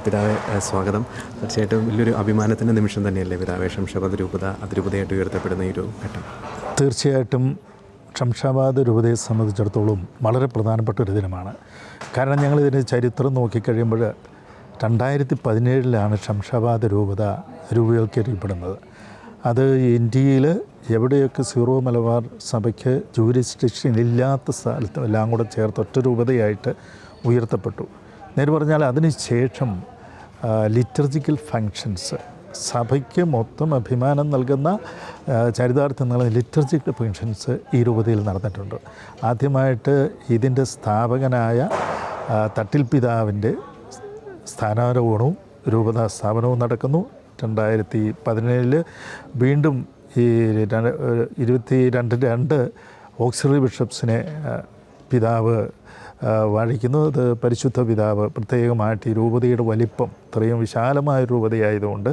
പിതാവെ സ്വാഗതം. തീർച്ചയായിട്ടും വലിയൊരു അഭിമാനത്തിൻ്റെ നിമിഷം തന്നെയല്ലേ പിതാവെ ശംഷാബാദ് രൂപത അതിരൂപതയായിട്ട് ഉയർത്തപ്പെടുന്ന ഈ ഒരു ഘട്ടം? തീർച്ചയായിട്ടും ശംഷാബാദ് രൂപതയെ സംബന്ധിച്ചിടത്തോളം വളരെ പ്രധാനപ്പെട്ട ഒരു ദിനമാണ്. കാരണം ഞങ്ങളിതിൻ്റെ ചരിത്രം നോക്കിക്കഴിയുമ്പോൾ 2017 ശംഷാബാദ് രൂപത രൂപവൽക്കരിക്കപ്പെടുന്നത്. അത് ഇന്ത്യയിൽ എവിടെയൊക്കെ സീറോ മലബാർ സഭയ്ക്ക് ജൂരിസ്ഡിക്ഷൻ ഇല്ലാത്ത സ്ഥലത്തും എല്ലാം കൂടെ ചേർത്ത് ഒറ്റ രൂപതയായിട്ട് ഉയർത്തപ്പെട്ടു. നേരെ പറഞ്ഞാൽ അതിന് ശേഷം ലിറ്റർജിക്കൽ ഫങ്ഷൻസ് സഭയ്ക്ക് മൊത്തം അഭിമാനം നൽകുന്ന ചരിതാർത്ഥം നൽകുന്ന ലിറ്റർജിക്കൽ ഫങ്ഷൻസ് ഈ രൂപതയിൽ നടന്നിട്ടുണ്ട്. ആദ്യമായിട്ട് ഇതിൻ്റെ സ്ഥാപകനായ തട്ടിൽ പിതാവിൻ്റെ സ്ഥാനാരോഹണവും രൂപതാ സ്ഥാപനവും നടക്കുന്നു. 2017 വീണ്ടും ഈ 22 ഓക്സിലറി ബിഷപ്സിനെ പിതാവ് വാഴിക്കുന്നു. അത് പരിശുദ്ധ പിതാവ് പ്രത്യേകമായിട്ട് ഈ രൂപതയുടെ വലിപ്പം ഇത്രയും വിശാലമായ രൂപതയായതുകൊണ്ട്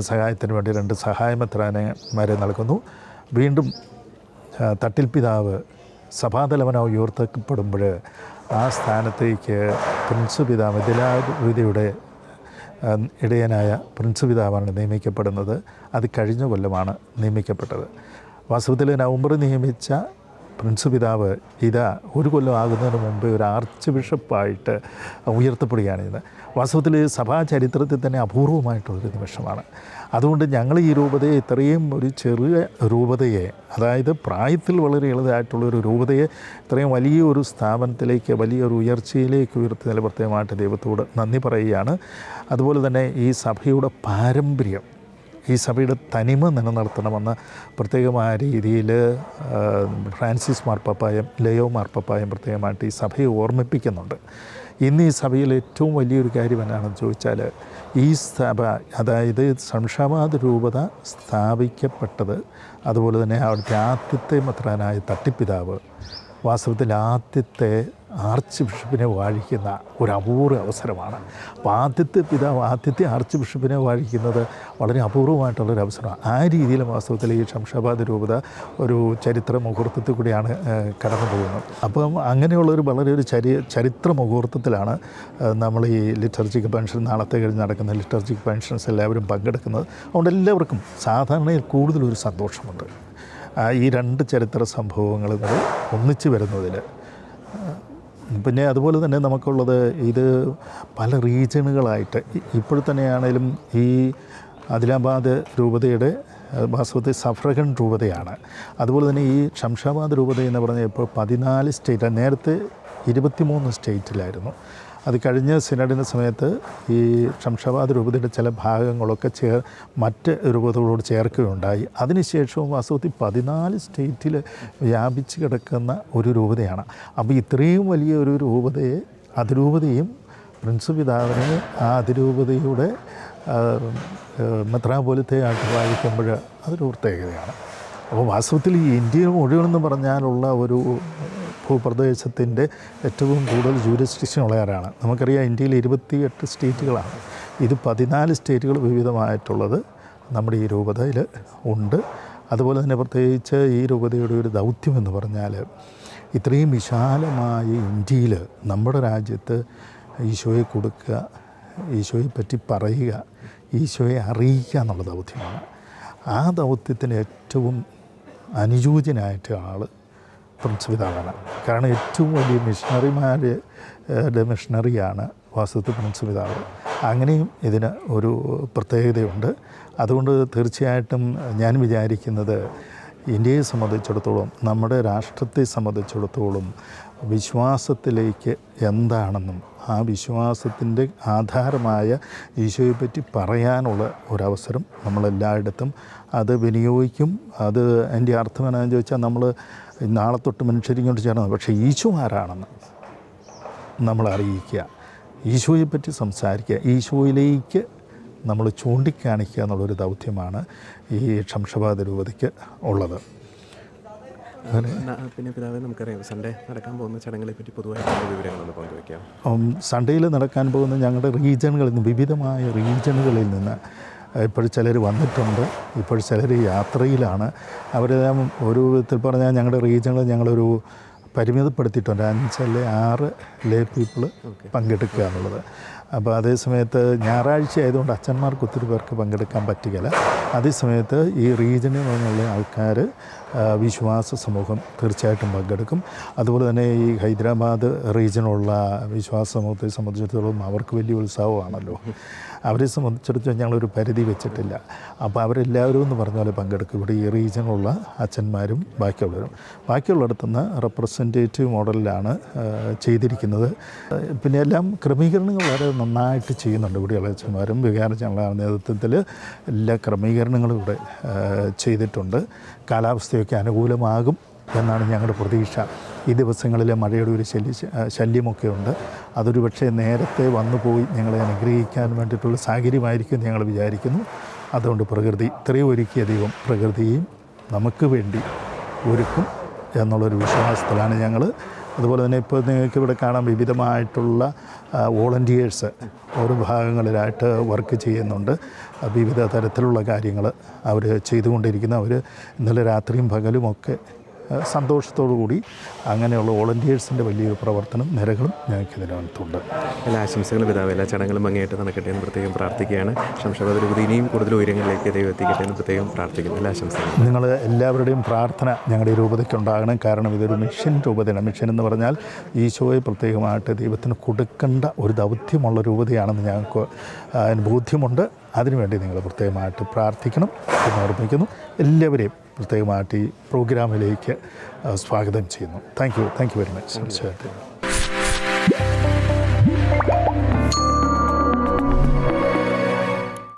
സഹായത്തിന് വേണ്ടി 2 സഹായമെത്രാന്മാരെ നൽകുന്നു. വീണ്ടും തട്ടിൽ പിതാവ് സഭാതലവനായി ഉയർത്തപ്പെടുമ്പോൾ ആ സ്ഥാനത്തേക്ക് പ്രിൻസ് പിതാവ് ദിലാരൂപതയുടെ ഇടയനായ പ്രിൻസ് പിതാവാണ് നിയമിക്കപ്പെടുന്നത്. അത് കഴിഞ്ഞ കൊല്ലമാണ് നിയമിക്കപ്പെട്ടത്. വാസ്തവത്തിൽ നവംബറിൽ നിയമിച്ച പ്രിൻസ് പിതാവ് ഒരു കൊല്ലം ആകുന്നതിന് മുമ്പ് ഒരു ആർച്ച് ബിഷപ്പായിട്ട് ഉയർത്തപ്പെടുകയാണിത്. വാസ്തവത്തിൽ സഭാ ചരിത്രത്തിൽ തന്നെ അപൂർവമായിട്ടുള്ളൊരു നിമിഷമാണ്. അതുകൊണ്ട് ഞങ്ങൾ ഈ രൂപതയെ ഇത്രയും ഒരു ചെറിയ രൂപതയെ, അതായത് പ്രായത്തിൽ വളരെ ഇളതായിട്ടുള്ളൊരു രൂപതയെ ഇത്രയും വലിയൊരു സ്ഥാപനത്തിലേക്ക്, വലിയൊരു ഉയർച്ചയിലേക്ക് ഉയർത്തുന്നതിൽ പ്രത്യേകമായിട്ട് ദൈവത്തോട് നന്ദി പറയുകയാണ്. അതുപോലെ തന്നെ ഈ സഭയുടെ പാരമ്പര്യം, ഈ സഭയുടെ തനിമ നിലനിർത്തണമെന്ന് പ്രത്യേകമായ രീതിയിൽ ഫ്രാൻസിസ് മാർപ്പാപ്പായും ലയോ മാർപ്പാപ്പായും പ്രത്യേകമായിട്ട് ഈ സഭയെ ഓർമ്മിപ്പിക്കുന്നുണ്ട്. ഇന്ന് ഈ സഭയിൽ ഏറ്റവും വലിയൊരു കാര്യം എന്നാണെന്ന് ചോദിച്ചാൽ, ഈ സഭ, അതായത് ശംഷാബാദ് രൂപത സ്ഥാപിക്കപ്പെട്ടത്, അതുപോലെ തന്നെ അവിടുത്തെ ആദ്യത്തെ മെത്രാനായ തട്ടിപ്പിതാവ് വാസ്തവത്തിൽ ആദ്യത്തെ ആർച്ച് ബിഷപ്പിനെ വാഴിക്കുന്ന ഒരു അപൂർവ അവസരമാണ്. അപ്പോൾ ആദ്യത്തെ ആർച്ച് ബിഷപ്പിനെ വാഴിക്കുന്നത് വളരെ അപൂർവമായിട്ടുള്ളൊരു അവസരമാണ്. ആ രീതിയിൽ വാസ്തവത്തിൽ ഈ ശംഷാബാദ് രൂപത ഒരു ചരിത്ര മുഹൂർത്തത്തിൽ കൂടിയാണ് കടന്നു പോകുന്നത്. അപ്പം അങ്ങനെയുള്ളൊരു വളരെ ഒരു ചരിത്ര മുഹൂർത്തത്തിലാണ് നമ്മൾ ഈ ലിറ്റർജിക്കൽ പെൻഷൻ, നാളത്തെ കഴിഞ്ഞ് നടക്കുന്ന ലിറ്റർജിക്കൽ പെൻഷൻസ് എല്ലാവരും പങ്കെടുക്കുന്നത്. അതുകൊണ്ട് എല്ലാവർക്കും സാധാരണയിൽ കൂടുതലൊരു സന്തോഷമുണ്ട് ഈ 2 ചരിത്ര സംഭവങ്ങളും കൂടി ഒന്നിച്ച് വരുന്നതിൽ. പിന്നെ അതുപോലെ തന്നെ നമുക്കുള്ളത്, ഇത് പല റീജിയണുകളായിട്ട് ഇപ്പോൾ തന്നെയാണേലും ഈ ആദിലാബാദ് രൂപതയുടെ വാസ്തവത്തിൽ സഫ്രഗൺ രൂപതയാണ്. അതുപോലെ തന്നെ ഈ ശംഷാബാദ് രൂപത എന്ന് പറഞ്ഞാൽ ഇപ്പോൾ 14 സ്റ്റേറ്റ്, നേരത്തെ 23 സ്റ്റേറ്റിലായിരുന്നു. അത് കഴിഞ്ഞ സിനഡിൻ്റെ സമയത്ത് ഈ ശംഷാബാദ് രൂപതയുടെ ചില ഭാഗങ്ങളൊക്കെ മറ്റ് രൂപതകളോട് ചേർക്കുകയുണ്ടായി. അതിനുശേഷവും വാസ്തവത്തിൽ 14 സ്റ്റേറ്റിൽ വ്യാപിച്ച് കിടക്കുന്ന ഒരു രൂപതയാണ്. അപ്പോൾ ഇത്രയും വലിയ ഒരു രൂപതയെ, അതിരൂപതയും പ്രിൻസ് പിതാവിനെ ആ അതിരൂപതയുടെ മെത്രാപോലിത്തെ ആയിട്ട് വായിക്കുമ്പോൾ അതൊരു പ്രത്യേകതയാണ്. അപ്പോൾ വാസ്തവത്തിൽ ഈ ഇന്ത്യ മുഴുവനെന്ന് പറഞ്ഞാലുള്ള ഒരു ഭൂപ്രദേശത്തിൻ്റെ ഏറ്റവും കൂടുതൽ ജൂരിസ്ഡിക്ഷൻ ഉള്ളവരാണ്. നമുക്കറിയാം ഇന്ത്യയിൽ 28 സ്റ്റേറ്റുകളാണ്. ഇത് 14 സ്റ്റേറ്റുകൾ വിവിധമായിട്ടുള്ളത് നമ്മുടെ ഈ രൂപതയിൽ ഉണ്ട്. അതുപോലെ തന്നെ പ്രത്യേകിച്ച് ഈ രൂപതയുടെ ഒരു ദൗത്യം എന്ന് പറഞ്ഞാൽ, ഇത്രയും വിശാലമായ ഇന്ത്യയിൽ നമ്മുടെ രാജ്യത്ത് ഈശോയെ കൊടുക്കുക, ഈശോയെ പറ്റി പറയുക, ഈശോയെ അറിയിക്കുക എന്നുള്ള ദൗത്യമാണ്. ആ ദൗത്യത്തിന് ഏറ്റവും അനുയോജ്യനായിട്ട് ആൾ പ്രിൻസ് പിതാവാണ്. കാരണം ഏറ്റവും വലിയ മിഷണറിയാണ് വാസ്തവത്തിൽ പ്രിൻസ് പിതാവ്. അങ്ങനെയും ഇതിന് ഒരു പ്രത്യേകതയുണ്ട്. അതുകൊണ്ട് തീർച്ചയായിട്ടും ഞാൻ വിചാരിക്കുന്നത്, ഇന്ത്യയെ സംബന്ധിച്ചിടത്തോളം, നമ്മുടെ രാഷ്ട്രത്തെ സംബന്ധിച്ചിടത്തോളം വിശ്വാസത്തിലേക്ക് എന്താണെന്നും ആ വിശ്വാസത്തിൻ്റെ ആധാരമായ ഈശോയെപ്പറ്റി പറയാനുള്ള ഒരവസരം നമ്മളെല്ലായിടത്തും അത് വിനിയോഗിക്കും. അത് എൻ്റെ അർത്ഥം എന്നാന്ന് ചോദിച്ചാൽ, നമ്മൾ നാളെ തൊട്ട് മനുഷ്യരിങ്ങോട്ട് ചേർന്നത്, പക്ഷേ ഈശോ ആരാണെന്ന് നമ്മൾ അറിയിക്കുക, ഈശോയെപ്പറ്റി സംസാരിക്കുക, ഈശോയിലേക്ക് നമ്മൾ ചൂണ്ടിക്കാണിക്കുക എന്നുള്ളൊരു ദൗത്യമാണ് ഈ ശംഷാബാദ് രൂപതയ്ക്ക് ഉള്ളത്. പിന്നെ പിതാവെ, നമുക്കറിയാം സൺഡേ നടക്കാൻ പോകുന്ന ചടങ്ങുകളെ പറ്റി പൊതുവായിട്ടുള്ള വിവരങ്ങളൊന്ന് പങ്കുവയ്ക്കാം. സൺഡേയിൽ നടക്കാൻ പോകുന്ന ഞങ്ങളുടെ റീജിയനുകളിൽ നിന്ന്, വിവിധമായ റീജിയനുകളിൽ നിന്ന് ഇപ്പോൾ ചിലർ വന്നിട്ടുണ്ട്, ഇപ്പോൾ ചിലർ യാത്രയിലാണ്. അവരെല്ലാം ഒരു വിധത്തിൽ പറഞ്ഞാൽ ഞങ്ങളുടെ റീജിയണിൽ ഞങ്ങളൊരു പരിമിതപ്പെടുത്തിയിട്ടുണ്ട്. 5 അല്ലെങ്കിൽ 6 ലേ പീപ്പിൾ പങ്കെടുക്കുക എന്നുള്ളത്. അപ്പോൾ അതേ സമയത്ത് ഞായറാഴ്ച ആയതുകൊണ്ട് അച്ഛന്മാർക്ക് ഒത്തിരി പേർക്ക് പങ്കെടുക്കാൻ പറ്റുകയില്ല. അതേസമയത്ത് ഈ റീജിയനിൽ നിന്നുള്ള ആൾക്കാർ വിശ്വാസ സമൂഹം തീർച്ചയായിട്ടും പങ്കെടുക്കും. അതുപോലെ തന്നെ ഈ ഹൈദരാബാദ് റീജിയനുള്ള വിശ്വാസ സമൂഹത്തെ സംബന്ധിച്ചിടത്തോളം അവർക്ക് വലിയ ഉത്സാഹമാണല്ലോ. അവരെ സംബന്ധിച്ചിടത്തോളം ഞങ്ങളൊരു പരിധി വെച്ചിട്ടില്ല. അപ്പോൾ അവരെല്ലാവരും എന്ന് പറഞ്ഞ പോലെ പങ്കെടുക്കും. ഇവിടെ ഈ റീജിയനുള്ള അച്ഛന്മാരും ബാക്കിയുള്ളിടത്തുനിന്ന് റെപ്രസെൻറ്റേറ്റീവ് മോഡലിലാണ് ചെയ്തിരിക്കുന്നത്. പിന്നെ എല്ലാം ക്രമീകരണങ്ങൾ വളരെ നന്നായിട്ട് ചെയ്യുന്നുണ്ട്. ഇവിടെയുള്ള അച്ഛന്മാരും വികാരജനങ്ങളുടെ നേതൃത്വത്തിൽ എല്ലാ ക്രമീകരണങ്ങളും ഇവിടെ ചെയ്തിട്ടുണ്ട്. കാലാവസ്ഥയൊക്കെ അനുകൂലമാകും എന്നാണ് ഞങ്ങളുടെ പ്രതീക്ഷ. ഈ ദിവസങ്ങളിൽ മഴയുടെ ഒരു ശല്യമൊക്കെ ഉണ്ട്. അതൊരു പക്ഷേ നേരത്തെ വന്നു പോയി ഞങ്ങളെ അനുഗ്രഹിക്കാൻ വേണ്ടിയിട്ടുള്ള സാഹചര്യമായിരിക്കും ഞങ്ങൾ വിചാരിക്കുന്നു. അതുകൊണ്ട് പ്രകൃതി ഇത്രയും ഒരുക്കിയ ദൈവം പ്രകൃതിയും നമുക്ക് വേണ്ടി ഒരുക്കും എന്നുള്ളൊരു വിശ്വാസത്തിലാണ് ഞങ്ങൾ. അതുപോലെ തന്നെ ഇപ്പോൾ നിങ്ങൾക്ക് ഇവിടെ കാണാൻ വിവിധമായിട്ടുള്ള വോളണ്ടിയേഴ്സ് ഓരോ ഭാഗങ്ങളിലായിട്ട് വർക്ക് ചെയ്യുന്നുണ്ട്. വിവിധ തരത്തിലുള്ള കാര്യങ്ങൾ അവർ ചെയ്തുകൊണ്ടിരിക്കുന്നു. അവർ ഇന്നലെ രാത്രിയും പകലുമൊക്കെ സന്തോഷത്തോടു കൂടി അങ്ങനെയുള്ള വോളണ്ടിയേഴ്സിൻ്റെ വലിയൊരു പ്രവർത്തനം നിരകളും ഞങ്ങൾക്ക് ഇതിനകത്തുണ്ട്. എല്ലാ ആശംസകളും പിതാവ്, എല്ലാ ചടങ്ങുകളും ഭംഗിയായിട്ട് നടക്കട്ടെ എന്ന് പ്രത്യേകം പ്രാർത്ഥിക്കുകയാണ്. ശംഷാബാദ് രൂപത ഇനിയും കൂടുതൽ ഉയരങ്ങളിലേക്ക് ദൈവം എത്തിക്കട്ടെ എന്ന് പ്രത്യേകം പ്രാർത്ഥിക്കുന്നു. എല്ലാ ആശംസകളും. നിങ്ങൾ എല്ലാവരുടെയും പ്രാർത്ഥന ഞങ്ങളുടെ രൂപതയ്ക്ക് ഉണ്ടാകണം. കാരണം ഇതൊരു മിഷൻ രൂപതയാണ്. മിഷൻ എന്ന് പറഞ്ഞാൽ ഈശോയെ പ്രത്യേകമായിട്ട് ദൈവത്തിന് കൊടുക്കേണ്ട ഒരു ദൗത്യമുള്ള രൂപതയാണെന്ന് ഞങ്ങൾക്ക് ബോധ്യമുണ്ട്. അതിനുവേണ്ടി നിങ്ങൾ പ്രത്യേകമായിട്ട് പ്രാർത്ഥിക്കണം എന്ന് ഓർമ്മിക്കുന്നു. എല്ലാവരെയും പ്രത്യേകമായിട്ട് ഈ പ്രോഗ്രാമിലേക്ക് സ്വാഗതം ചെയ്യുന്നു. Thank you very much.